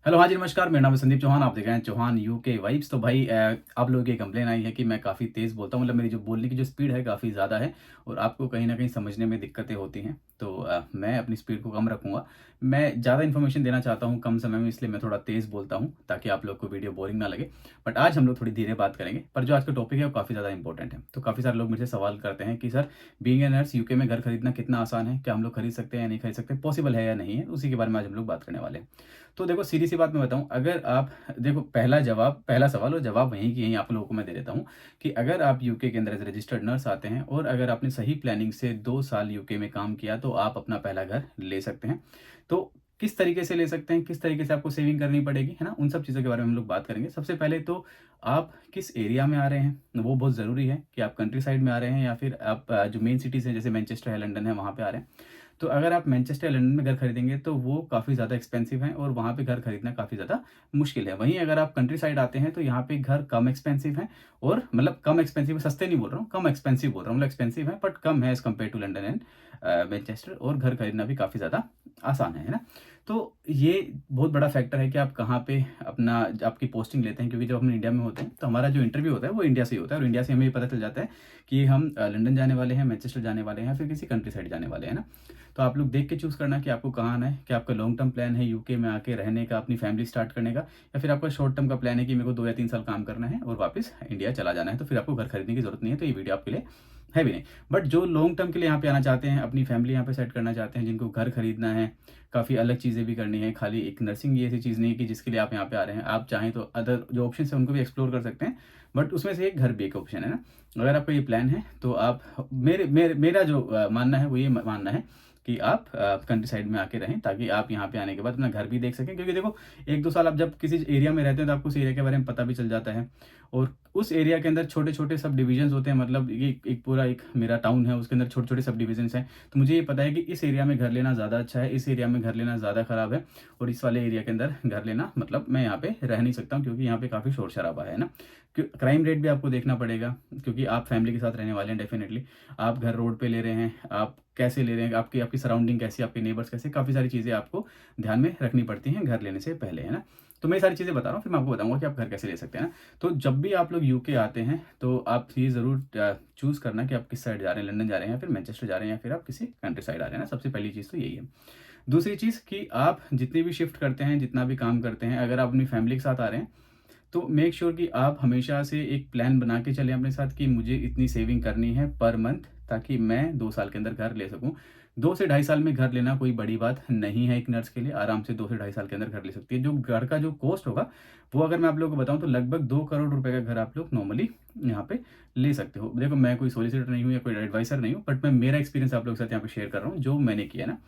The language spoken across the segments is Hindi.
हेलो, हाँ जी, नमस्कार। मेरा नाम है संदीप चौहान। आप देख रहे हैं चौहान यूके वाइब्स। तो भाई आप लोगों की कंप्लेन आई है कि मैं काफ़ी तेज़ बोलता हूँ, मतलब मेरी जो बोलने की जो स्पीड है काफ़ी ज़्यादा है और आपको कहीं न कहीं समझने में दिक्कतें होती हैं। तो मैं अपनी स्पीड को कम रखूँगा। मैं ज़्यादा इन्फॉर्मेशन देना चाहता हूँ कम समय में, इसलिए मैं थोड़ा तेज़ बोलता हूँ ताकि आप लोग को वीडियो बोरिंग ना लगे। बट आज हम लोग थोड़ी धीरे बात करेंगे, पर जो आज का टॉपिक है वो काफ़ी ज़्यादा इंपॉर्टेंट है। तो काफ़ी सारे लोग मुझसे सवाल करते हैं कि sir, being a nurse UK में घर खरीदना कितना आसान है? क्या हम लोग खरीद सकते हैं या नहीं खरीद सकते? पॉसिबल है या नहीं है? उसी के बारे में आज हम लोग बात करने वाले हैं। तो देखो, सीधी सी बात मैं बताऊँ, अगर आप देखो, पहला सवाल और जवाब वहीं की यहीं आप लोगों को मैं दे देता हूँ कि अगर आप यूके के अंदर एज़ रजिस्टर्ड नर्स आते हैं और अगर आपने सही प्लानिंग से 2 साल यूके में काम किया तो आप अपना पहला घर ले सकते हैं। तो किस तरीके से ले सकते हैं, किस तरीके से आपको सेविंग करनी पड़ेगी, है ना? उन सब चीज़ों के बारे में हम लोग बात करेंगे। सबसे पहले तो आप किस एरिया में आ रहे हैं, वो बहुत ज़रूरी है कि आप कंट्री साइड में आ रहे हैं या फिर आप जो मेन सिटीज़ हैं जैसे मैनचेस्टर है, लंदन है, वहाँ पे आ रहे हैं। तो अगर आप मैनचेस्टर या लंदन में घर खरीदेंगे तो वो काफ़ी ज़्यादा एक्सपेंसिव हैं और वहाँ पे घर खरीदना काफ़ी ज़्यादा मुश्किल है। वहीं अगर आप कंट्री साइड आते हैं तो यहाँ पे घर कम एक्सपेंसिव हैं और मतलब कम एक्सपेंसिव है, सस्ते नहीं बोल रहा हूँ, कम एक्सपेंसिव बोल रहा हूँ। मतलब एक्सपेंसिव है बट कम है as compare to London and Manchester, और घर खरीदना भी काफ़ी ज़्यादा आसान है ना? तो ये बहुत बड़ा फैक्टर है कि आप कहाँ पे अपना आपकी पोस्टिंग लेते हैं, क्योंकि जब हम इंडिया में होते हैं तो हमारा जो इंटरव्यू होता है वो इंडिया से ही होता है और इंडिया से हमें ये पता चल जाता है कि हम लंदन जाने वाले हैं, मैनचेस्टर जाने वाले हैं या फिर किसी कंट्री साइड जाने वाले हैं ना। तो आप लोग देख के चूज़ करना कि आपको कहाँ आना है, क्या आपका लॉन्ग टर्म प्लान है यूके में आके रहने का, अपनी फैमिली स्टार्ट करने का, या फिर आपका शॉर्ट टर्म का प्लान है कि मेरे को 2 या 3 साल काम करना है और वापस इंडिया चला जाना है, तो फिर आपको घर खरीदने की ज़रूरत नहीं है, तो ये वीडियो आपके लिए है भी नहीं। बट जो लॉन्ग टर्म के लिए यहाँ पे आना चाहते हैं, अपनी फैमिली यहाँ पे सेट करना चाहते हैं, जिनको घर खरीदना है, काफ़ी अलग चीज़ें भी करनी है, खाली एक नर्सिंग ही ऐसी चीज़ नहीं है कि जिसके लिए आप यहाँ पे आ रहे हैं। आप चाहें तो अदर जो ऑप्शंस हैं उनको भी एक्सप्लोर कर सकते हैं, बट उसमें से एक घर भी एक ऑप्शन है ना। अगर आपका ये प्लान है तो आप मेरा जो मानना है वो ये मानना है कि आप कंट्री साइड में आके रहें ताकि आप यहाँ पे आने के बाद अपना घर भी देख सकें, क्योंकि देखो 1-2 साल आप जब किसी एरिया में रहते हैं तो आपको उस एरिया के बारे में पता भी चल जाता है और उस एरिया के अंदर छोटे-छोटे सब डिविजन्स होते हैं। मतलब ये एक पूरा एक मेरा टाउन है, उसके अंदर छोटे-छोटे सब डिविजन्स हैं। तो मुझे ये पता है कि इस एरिया में घर लेना ज़्यादा अच्छा है, इस एरिया में घर लेना ज़्यादा ख़राब है और इस वाले एरिया के अंदर घर लेना मतलब मैं यहाँ पे रह नहीं सकता हूँ, क्योंकि यहाँ पे काफ़ी शोर-शराबा है ना। क्राइम रेट भी आपको देखना पड़ेगा, क्योंकि आप फैमिली के साथ रहने वाले हैं डेफ़िनेटली। आप घर रोड पे ले रहे हैं, आप कैसे ले रहे हैं, आपकी आपकी सराउंडिंग कैसी है, आपके नेबर्स कैसे, काफ़ी सारी चीज़ें आपको ध्यान में रखनी पड़ती हैं घर लेने से पहले, है ना? तो मैं ये सारी चीज़ें बता रहा हूँ, फिर मैं आपको बताऊँगा कि आप घर कैसे ले सकते हैं ना। तो जब भी आप लोग यूके आते हैं, तो आप ये ज़रूर चूज़ करना कि आप किस साइड जा रहे हैं, लंदन जा रहे हैं या फिर मैनचेस्टर जा रहे हैं या फिर आप किसी कंट्री साइड आ रहे हैं ना। सबसे पहली चीज़ तो यही है। दूसरी चीज़ कि आप जितनी भी शिफ्ट करते हैं, जितना भी काम करते हैं, अगर आप अपनी फैमिली के साथ आ रहे हैं तो मेक श्योर कि आप हमेशा से एक प्लान बना के चलें अपने साथ कि मुझे इतनी सेविंग करनी है पर मंथ, ताकि मैं 2 साल के अंदर घर ले सकूँ। 2 से ढाई साल में घर लेना कोई बड़ी बात नहीं है, एक नर्स के लिए आराम से 2 से ढाई साल के अंदर घर ले सकती है। जो घर का जो कॉस्ट होगा, वो अगर मैं आप लोगों को बताऊँ तो लगभग 2 करोड़ रुपए का घर आप लोग नॉर्मली यहाँ पे ले सकते हो। देखो, मैं कोई सॉलिसिटर नहीं हूँ या कोई एडवाइज़र नहीं हूँ, बट मैं मेरा एक्सपीरियंस आप लोगों के साथ यहाँ पे शेयर कर रहा हूँ, जो मैंने किया ना।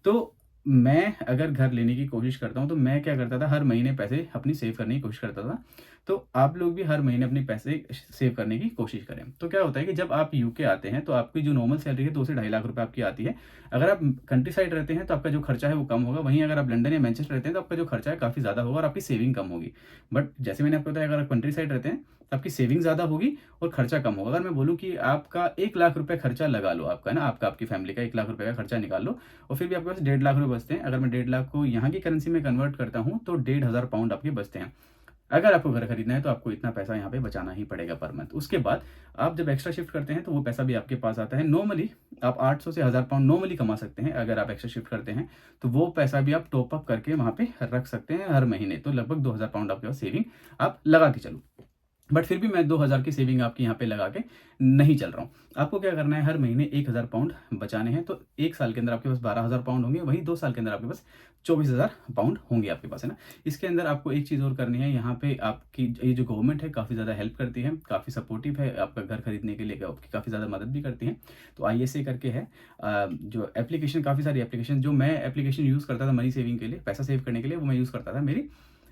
तो मैं अगर घर लेने की कोशिश करता हूँ, तो मैं क्या करता था, हर महीने पैसे अपनी सेव करने की कोशिश करता था। तो आप लोग भी हर महीने अपने पैसे सेव करने की कोशिश करें। तो क्या होता है कि जब आप यूके आते हैं, तो आपकी जो नॉर्मल सैलरी है 2 से ढाई लाख रुपए आपकी आती है। अगर आप कंट्री साइड रहते हैं, तो आपका जो खर्चा है वो कम होगा। वहीं अगर आप लंदन या मैनचेस्टर रहते हैं, तो आपका जो खर्चा है काफ़ी ज़्यादा होगा और आपकी सेविंग कम होगी। बट जैसे मैंने आपको बताया, अगर आप कंट्री साइड रहते हैं, तो आपकी सेविंग ज़्यादा होगी और खर्चा कम होगा। अगर मैं बोलूँ कि आपका 1 लाख रुपए खर्चा लगा लो, आपका ना, आपका आपकी फैमिली का 1 लाख रुपए का खर्चा निकाल लो और फिर भी आपके पास 1.5 लाख रुपए बचते हैं। अगर मैं 1.5 लाख को यहाँ की करेंसी में कन्वर्ट करता हूँ, तो 1,500 पाउंड आपके बचते हैं। अगर आपको घर खरीदना है, तो आपको इतना पैसा यहाँ पे बचाना ही पड़ेगा पर मंथ। उसके बाद आप जब एक्स्ट्रा शिफ्ट करते हैं, तो वो पैसा भी आपके पास आता है। नॉर्मली आप 800 से 1000 पाउंड नॉर्मली कमा सकते हैं। अगर आप एक्स्ट्रा शिफ्ट करते हैं, तो वो पैसा भी आप टॉप अप करके वहाँ पे रख सकते हैं हर महीने। तो लगभग 2000 पाउंड आपके पास सेविंग आप लगा के चलो। बट फिर भी मैं 2000 की सेविंग आपकी यहाँ पे लगा के नहीं चल रहा हूँ। आपको क्या करना है, हर महीने 1000 पाउंड बचाने हैं। तो 1 साल के अंदर आपके पास 12000 पाउंड होंगे, वहीं 2 साल के अंदर आपके पास 24000 पाउंड होंगे आपके पास, है ना। इसके अंदर आपको एक चीज़ और करनी है, यहाँ पे आपकी ये जो गवर्नमेंट है काफ़ी ज़्यादा हेल्प करती है, काफ़ी सपोर्टिव है, आपका घर खरीदने के लिए आपकी काफ़ी ज़्यादा मदद भी करती है। तो आईएसए करके है, जो एप्लीकेशन, काफ़ी सारी एप्लीकेशन, जो मैं एप्लीकेशन यूज़ करता था मनी सेविंग के लिए, पैसा सेव करने के लिए, वो मैं यूज़ करता था मेरी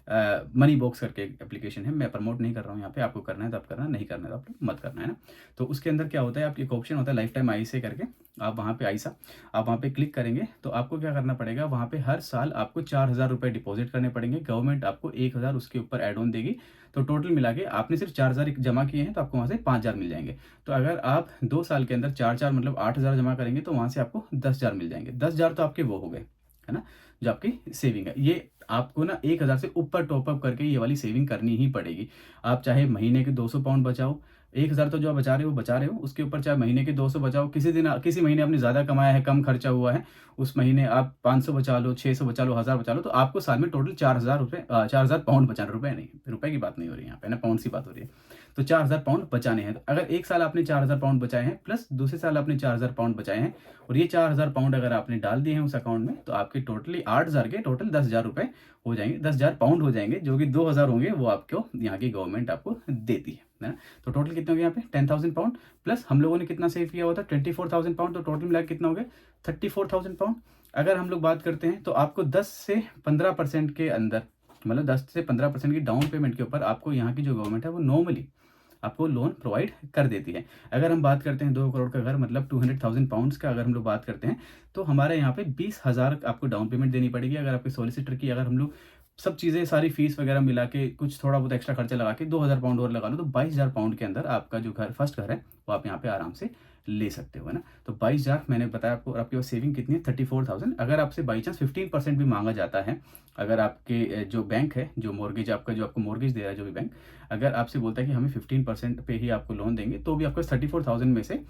मनी बॉक्स करके एक एप्लीकेशन है। मैं प्रमोट नहीं कर रहा हूँ यहाँ पे, आपको करना है तो आप करना, नहीं करना है तो आप लोग मत करना, है ना। तो उसके अंदर क्या होता है, आपकी एक ऑप्शन होता है लाइफ टाइम आईसा करके, आप वहाँ पे आईसा, आप वहाँ पे क्लिक करेंगे तो आपको क्या करना पड़ेगा, वहाँ पे हर साल आपको 4000 रुपये डिपॉजिट करने पड़ेंगे। गवर्नमेंट आपको 1000 उसके ऊपर एड ऑन देगी। तो टोटल मिला के आपने सिर्फ 4000 जमा किए हैं, तो आपको वहाँ से 5000 मिल जाएंगे। तो अगर आप 2 साल के अंदर 4 मतलब 8000 जमा करेंगे, तो वहाँ से आपको 10000 मिल जाएंगे। 10000 तो आपके वो हो गए, है ना, जो आपकी सेविंग है। ये आपको ना 1000 से ऊपर टॉप अप करके ये वाली सेविंग करनी ही पड़ेगी। आप चाहे महीने के 200 पाउंड बचाओ, 1000 तो जो आप बचा रहे हो, बचा रहे हो, उसके ऊपर चाहे महीने के 200 बचाओ, किसी महीने आपने ज़्यादा कमाया है, कम खर्चा हुआ है, उस महीने आप 500 बचा लो, 600 बचा लो, 1000 बचा लो, तो आपको साल में टोटल 4000 4000 पाउंड बचाना, रुपए नहीं, रुपए की बात नहीं हो रही है यहाँ पे ना, पाउंड की बात हो रही है। तो 4000 पाउंड बचाने हैं। तो अगर 1 साल आपने 4000 पाउंड बचाए हैं, प्लस दूसरे साल आपने 4000 पाउंड बचाए हैं, और ये 4000 पाउंड अगर आपने डाल दिए हैं उस अकाउंट में, तो आपके टोटली 8000 के टोटल 10,000 रुपए हो जाएँगे, 10,000 पाउंड हो जाएँगे, जो कि 2000 होंगे, वो आपको यहाँ की गवर्नमेंट आपको देती है ना? तो टोटल कितने हो गए यहाँ पे 10,000 पाउंड, प्लस हम लोगों ने कितना सेव किया हुआ था 24,000 पाउंड, तो टोटल मिला के कितना हो गया 34,000 पाउंड। अगर हम लोग बात करते हैं तो आपको 10 से 15% के अंदर, मतलब 10 से 15% की डाउन पेमेंट के ऊपर आपको यहाँ की जो गवर्नमेंट है वो नॉर्मली आपको लोन प्रोवाइड कर देती है। अगर हम बात करते हैं 2 करोड़ का घर, मतलब 200,000 पाउंड्स का अगर हम लोग बात करते हैं, तो हमारे यहाँ पे 20,000 आपको डाउन पेमेंट देनी पड़ेगी। अगर आपके सॉलिसिटर की, अगर हम लोग सब चीज़ें, सारी फीस वगैरह मिला के, कुछ थोड़ा बहुत एक्स्ट्रा खर्चा लगा के 2000 पाउंड और लगा लो, तो 22,000 पाउंड के अंदर आपका जो घर, फर्स्ट घर है, वो आप यहाँ पे आराम से ले सकते हो, है ना? तो 22,000 मैंने बताया आपको, और आपके पास सेविंग कितनी है 34,000। अगर आपसे बाई चांस 15% भी मांगा जाता है, अगर आपके जो बैंक है, जो मॉर्गेज आपका, जो आपको मॉर्गेज दे रहा है जो भी बैंक, अगर आपसे बोलता है कि हमें 15% पे ही आपको लोन देंगे, तो भी आपको 34,000 में से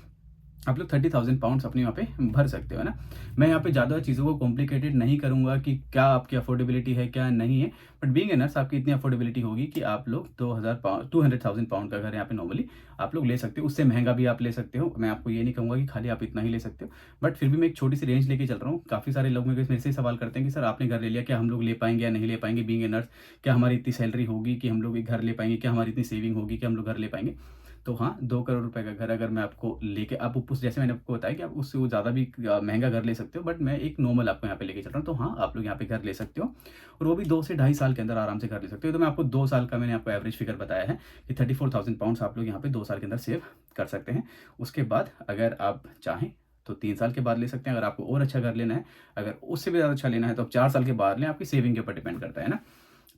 आप लोग 30,000 पाउंड्स अपने यहाँ पे भर सकते हो, है ना? मैं यहाँ पे ज़्यादा चीज़ों को कॉम्प्लिकेटेड नहीं करूँगा कि क्या आपकी अफोर्डेबिलिटी है, क्या नहीं है। बट बीइंग अ नर्स आपकी इतनी अफोर्डेबिलिटी होगी कि आप लोग 200,000 पाउंड का घर यहाँ पे नॉर्मली आप लोग ले सकते हो। उससे महँगा भी आप ले सकते हो। मैं आपको ये नहीं कहूँगा कि खाली आप इतना ही ले सकते हो। बट फिर भी मैं एक छोटी-सी रेंज लेके चल रहा हूँ। काफ़ी सारे लोग मेरे से सवाल करते हैं कि सर आपने घर ले लिया, क्या हम लोग ले पाएँगे या नहीं ले पाएँगे बीइंग अ नर्स? क्या हमारी इतनी सैलरी होगी कि हम लोग एक घर ले पाएँगे? क्या हमारी इतनी सेविंग होगी कि हम लोग घर ले पाएँगे? तो हाँ, 2 करोड़ रुपए का घर अगर मैं आपको लेके, आप उस, जैसे मैंने आपको बताया कि आप उससे वो ज़्यादा भी महँगा घर ले सकते हो, बट मैं एक नॉर्मल आपको यहाँ पे लेके चल रहा हूँ। तो हाँ, आप लोग यहाँ पे घर ले सकते हो, और वो भी 2 से ढाई साल के अंदर आराम से घर ले सकते हो। तो मैं आपको 2 साल का मैंने आपको एवरेज फिगर बताया है कि 34,000 पाउंड्स आप लोग यहाँ पे 2 साल के अंदर सेव कर सकते हैं। उसके बाद अगर आप चाहें तो 3 साल के बाद ले सकते हैं, अगर आपको और अच्छा घर लेना है। अगर उससे भी ज़्यादा अच्छा लेना है तो आप 4 साल के बाद लें, आपकी सेविंग के ऊपर डिपेंड करता है ना।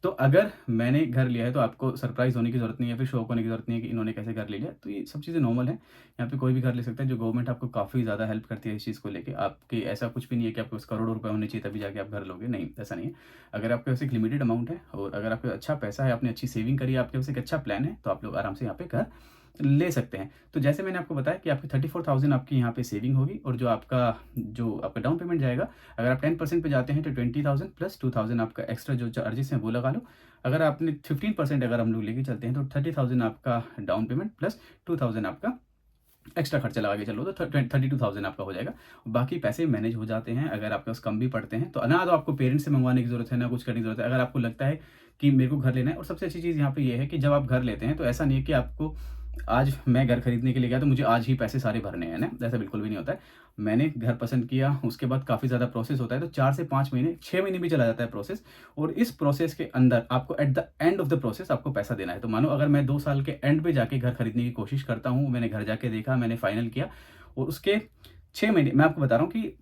तो अगर मैंने घर लिया है तो आपको सरप्राइज़ होने की ज़रूरत नहीं है, फिर शॉक होने की ज़रूरत नहीं है कि इन्होंने कैसे घर ले लिया। तो ये सब चीज़ें नॉर्मल है। यहाँ पे कोई भी घर ले सकता है, जो गवर्नमेंट आपको काफ़ी ज़्यादा हेल्प करती है इस चीज़ को लेके। आपके ऐसा कुछ भी नहीं है कि आपके पास करोड़ों रुपए होने चाहिए तभी जाके आप घर लोगे, नहीं, ऐसा नहीं है। अगर आपके पास एक लिमिटेड अमाउंट है और अगर आपके पास अच्छा पैसा है, आपने अच्छी सेविंग करी है, आपके पास एक अच्छा प्लान है, तो आप लोग आराम से यहाँ पे घर ले सकते हैं। तो जैसे मैंने आपको बताया कि आपकी 34,000 आपकी यहाँ पे सेविंग होगी, और जो आपका डाउन पेमेंट जाएगा, अगर आप 10% पे जाते हैं तो 20,000 प्लस 2,000 आपका एक्स्ट्रा जो चार्जेस हैं वो लगा लो। अगर आपने 15% अगर हम लोग लेके चलते हैं तो 30,000 आपका डाउन पेमेंट प्लस 2,000 आपका एक्स्ट्रा खर्चा लगा के चलो, तो 32,000 आपका हो जाएगा। बाकी पैसे मैनेज हो जाते हैं। अगर आपके पास कम भी पड़ते हैं तो ना, तो आपको पेरेंट्स से मंगवाने की ज़रूरत है, ना कुछ करने की ज़रूरत है। अगर आपको लगता है कि मेरे को घर लेना है, और सबसे अच्छी चीज़ यहाँ पे ये है कि जब आप घर लेते हैं तो ऐसा नहीं है कि आपको, आज मैं घर खरीदने के लिए गया तो मुझे आज ही पैसे सारे भरने हैं ना, ऐसा बिल्कुल भी नहीं होता है। मैंने घर पसंद किया, उसके बाद काफ़ी ज़्यादा प्रोसेस होता है, तो 4 से 5 महीने, 6 महीने भी चला जाता है प्रोसेस, और इस प्रोसेस के अंदर आपको at the end of the process आपको पैसा देना है। तो मानो अगर मैं 2 साल के एंड पे जाके घर खरीदने की कोशिश करता हूँ, मैंने घर जाके देखा, मैंने फाइनल किया, और उसके 6 महीने, मैं आपको बता रहा हूँ कि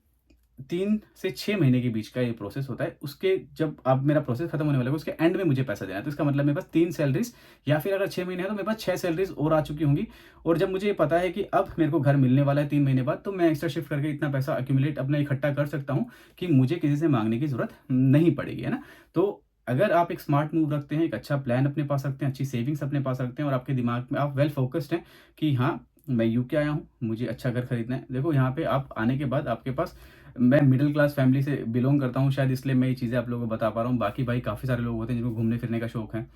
3 से 6 महीने के बीच का ये प्रोसेस होता है। उसके जब अब मेरा प्रोसेस खत्म होने वाला है, उसके एंड में मुझे पैसा देना है। तो इसका मतलब मेरे पास 3 सैलरीज़, या फिर अगर 6 महीने है तो मेरे पास 6 सैलरीज़ और आ चुकी होंगी। और जब मुझे ये पता है कि अब मेरे को घर मिलने वाला है 3 महीने बाद, तो मैं एक्स्ट्रा शिफ्ट करके इतना पैसा एक्यूमुलेट अपना इकट्ठा कर सकता हूँ कि मुझे किसी से माँगने की ज़रूरत नहीं पड़ेगी, है ना? तो अगर आप एक स्मार्ट मूव रखते हैं, एक अच्छा प्लान अपने पास रखते हैं, अच्छी सेविंग्स अपने पास रखते हैं, और आपके दिमाग में आप वेल फ़ोकस्ड हैं कि हाँ, मैं यूके आया हूँ, मुझे अच्छा घर खरीदना है। देखो यहाँ पे आप आने के बाद आपके पास, मैं मिडिल क्लास फैमिली से बिलॉन्ग करता हूँ, शायद इसलिए मैं ये चीज़ें आप लोगों को बता पा रहा हूँ। बाकी भाई काफ़ी सारे लोग होते हैं जिनको घूमने-फिरने का शौक है,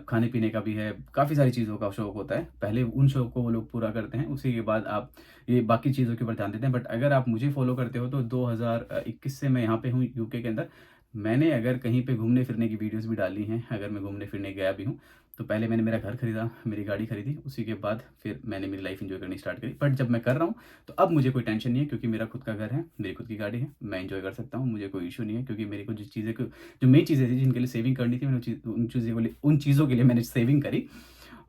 खाने-पीने का भी है, काफ़ी सारी चीज़ों का शौक होता है। पहले उन शौक को वो लोग पूरा करते हैं, उसी के बाद आप ये बाकी चीज़ों के ऊपर ध्यान देते हैं। बट अगर आप मुझे फ़ॉलो करते हो तो 2021 से मैं यहाँ पे हूँ यूके के अंदर। मैंने अगर कहीं पे घूमने-फिरने की वीडियोज़ भी डाली हैं, अगर मैं घूमने-फिरने गया भी हूँ, तो पहले मैंने मेरा घर खरीदा, मेरी गाड़ी खरीदी, उसी के बाद फिर मैंने मेरी लाइफ़ एन्जॉय करनी स्टार्ट करी। बट जब मैं कर रहा हूँ, तो अब मुझे कोई टेंशन नहीं है, क्योंकि मेरा खुद का घर है, मेरी खुद की गाड़ी है, मैं एन्जॉय कर सकता हूँ, मुझे कोई इश्यू नहीं है, क्योंकि मेरे को जो मेन चीज़ें थी जिनके लिए सेविंग करनी थी, मैंने उन चीज़ों के लिए मैंने सेविंग करी,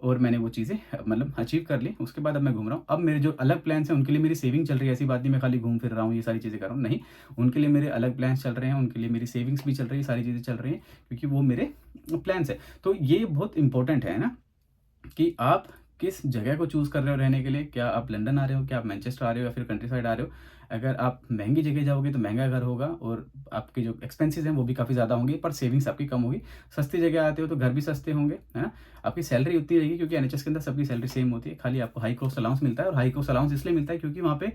और मैंने वो चीज़ें मतलब अचीव कर ली। उसके बाद अब मैं घूम रहा हूँ। अब मेरे जो अलग प्लान्स हैं उनके लिए मेरी सेविंग चल रही है, ऐसी बात नहीं मैं खाली घूम फिर रहा हूँ, ये सारी चीज़ें कर रहा हूँ, नहीं। उनके लिए मेरे अलग प्लान्स चल रहे हैं, उनके लिए मेरी सेविंग्स भी चल रही है, सारी चीज़ें चल रही हैं, क्योंकि वो मेरे प्लान्स हैं। तो ये बहुत इंपॉर्टेंट है ना, कि आप किस जगह को चूज़ कर रहे हो रहने के लिए। क्या आप लंदन आ रहे हो, क्या आप मैनचेस्टर आ रहे हो, या फिर कंट्री साइड आ रहे हो? अगर आप महँगी जगह जाओगे तो महँगा घर होगा और आपके जो एक्सपेंसेस हैं वो भी काफ़ी ज़्यादा होंगे, पर सेविंग्स आपकी कम होगी। सस्ती जगह आते हो तो घर भी सस्ते होंगे, है ना? आपकी सैलरी उतनी रहेगी क्योंकि एनएचएस के अंदर सबकी सैलरी सेम होती है, खाली आपको हाई कॉस्ट अलाउंस मिलता है और हाई कॉस्ट अलाउंस इसलिए मिलता है क्योंकि वहाँ पे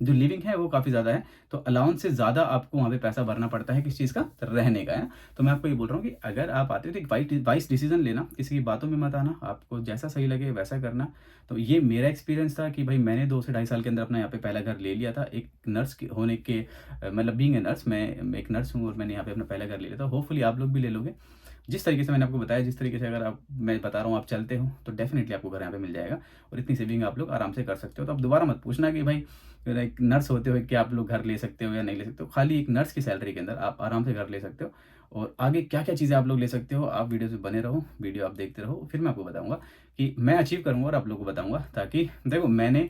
जो लिविंग है वो काफ़ी ज़्यादा है, तो अलाउंस से ज़्यादा आपको वहाँ पे पैसा भरना पड़ता है किस चीज़ का? रहने का, है ना? तो मैं आपको ये बोल रहा हूँ कि अगर आप आते हो तो एक वाइस डिसीज़न लेना, किसी की बातों में मत आना, आपको जैसा सही लगे वैसा करना। तो ये मेरा एक्सपीरियंस था कि भाई मैंने 2 से ढाई साल के अंदर अपना यहाँ पे पहला घर ले लिया था। एक नर्स के होने के मतलब बीइंग अ नर्स, मैं एक नर्स हूँ और मैंने यहाँ पे अपना पहला घर ले लिया था। होपफुली आप लोग भी ले लोगे। जिस तरीके से मैंने आपको बताया, जिस तरीके से अगर आप मैं बता रहा हूँ आप चलते हो, तो डेफ़िनिटली आपको घर यहाँ पे मिल जाएगा और इतनी सेविंग आप लोग आराम से कर सकते हो। तो अब दोबारा मत पूछना कि भाई एक नर्स होते हुए क्या आप लोग घर ले सकते हो या नहीं ले सकते हो। खाली एक नर्स की सैलरी के अंदर आप आराम से घर ले सकते हो और आगे क्या-क्या चीज़ें आप लोग ले सकते हो, आप वीडियोज़ में बने रहो, वीडियो आप देखते रहो, फिर मैं आपको बताऊँगा कि मैं अचीव करूँगा और आप लोगों को बताऊँगा, ताकि देखो मैंने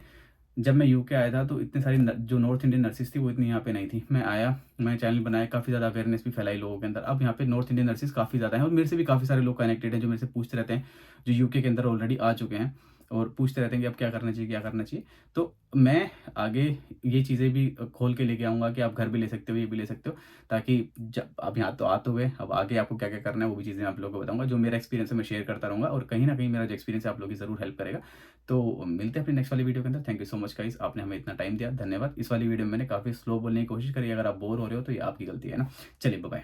जब मैं यूके आया था तो इतने सारी न जो नॉर्थ इंडियन नर्सेज़ थी वो इतनी यहाँ पे नहीं थी। मैं आया, मैंने चैनल बनाया, काफ़ी ज़्यादा अवेयरनेस भी फैलाई लोगों के अंदर। अब यहाँ पे नॉर्थ इंडियन नर्सेज़ काफ़ी ज़्यादा हैं और मेरे से भी काफ़ी सारे लोग कनेक्टेड हैं जो मेरे से पूछते रहते हैं, जो यूके के अंदर ऑलरेडी आ चुके हैं और पूछते रहते हैं कि अब क्या करना चाहिए, क्या करना चाहिए? तो मैं आगे ये चीज़ें भी खोल के लेके आऊँगा कि आप घर भी ले सकते हो, ये भी ले सकते हो, ताकि जब अब यहाँ तो आ तो गए, अब आगे आपको क्या-क्या करना है वो भी चीज़ें मैं आप लोगों को बताऊँगा। जो मेरा एक्सपीरियंस है मैं शेयर करता रहूँगा और कहीं न कहीं मेरा जो एक्सपीरियंस है आप लोगों की ज़रूर हेल्प करेगा। तो मिलते हैं अपनी नेक्स्ट वाली वीडियो के अंदर। Thank you so much guys, आपने हमें इतना टाइम दिया, धन्यवाद। इस वाली वीडियो में मैंने काफ़ी स्लो बोलने की कोशिश करी, अगर आप बोर हो रहे हो तो ये आपकी गलती है ना। चलिए बाय-बाय।